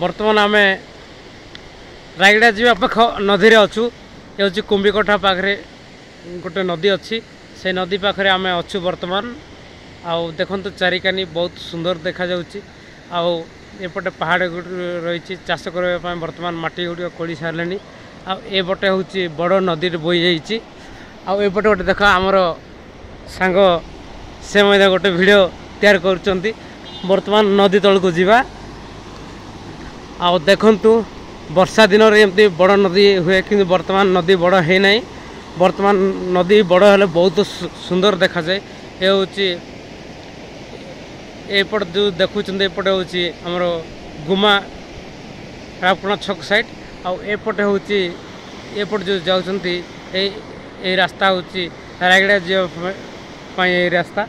बर्तमान आम रायगड़ा जी पाख नदी अच्छु ये हूँ कुंभीकोठा पाखे गोटे नदी अच्छी से नदी पाखे आम अच्छु बर्तमान आउ देखु चारिकानी बहुत सुंदर देखा जाउची आउ एपटे पहाड़ रही चाष करने बर्तमान माटी गुड़िक खोली सारे आपटे हूँ बड़ नदी बोई जाइए आपटे गोटे देख आमर सांग से गोटे वीडियो तैयार कर बर्तमान नदी तल को जीवा आ देखंतु वर्षा दिन एमती बड़ नदी हुए कि बर्तमान नदी बड़ है ना बर्तमान नदी बड़ हेले बहुत सुंदर देखा जाए ये हूँ एपट जो देखुं एपटे हूँ आमर गुमा रावकोणा छक साइड आपटे हूँ एपट जो जाऊँच रास्ता हूँ रायगड़ा जावाई रास्ता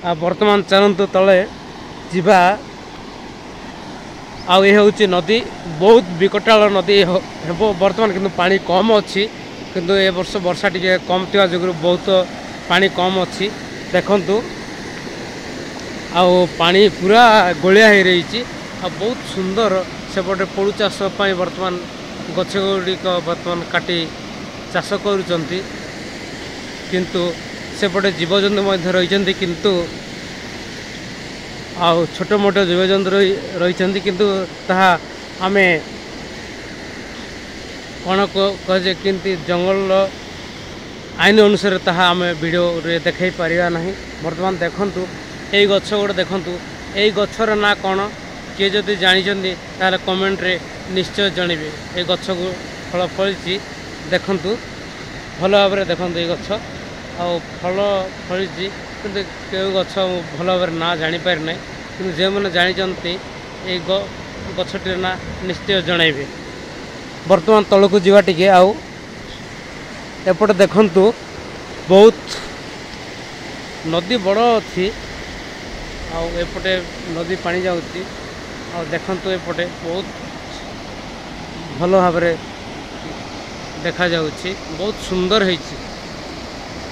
आ बर्तमान चलतु तले जीवा आउ ये हूँ नदी बहुत विकटाल नदी हे बर्तमान किंतु पानी कम अच्छी किंतु ए वर्ष वर्षा टिके कम थिबा जोगुरु बहुत पानी कम अच्छी देखंतु आउ पानी पूरा गोलिया हो रही बहुत सुंदर सेपटे पोड़ू चाष बर्तमान गछ गुड़िक बर्तमान काटी चाष करुचंती किंतु सेपटे जीवजंतु रही किंतु आउ छोट मोट जीवजंतु रही किंतु ताहा आमे कौन कहे कि जंगल आईन अनुसार ताहा आमे वीडियो रे देखाई पारिबा नहीं बर्तमान देखंतु एई गछ गोटे देखंतु एई गछर ना कौन किए जदि जानिछन्ती ताले कमेंट रे निश्चय जणिबे ए गछ को फल फलिछि देखंतु भल भाव में देखंतु ए गछ आ फल फलिछि किंतु केउ गछ भल भाव ना जानि पारि नै किंतु जे माने जानिछन्ती ए गछटिर ना निश्चय जणाइबे बर्तमान तलको जीवा टिके आउ एपटे देखंतु बहुत नदी बड़ अच्छी आउ एपटे नदी पानी जाउची आ देखंतु एपटे बहुत भल भाव में देखा जाउची बहुत सुंदर होईची।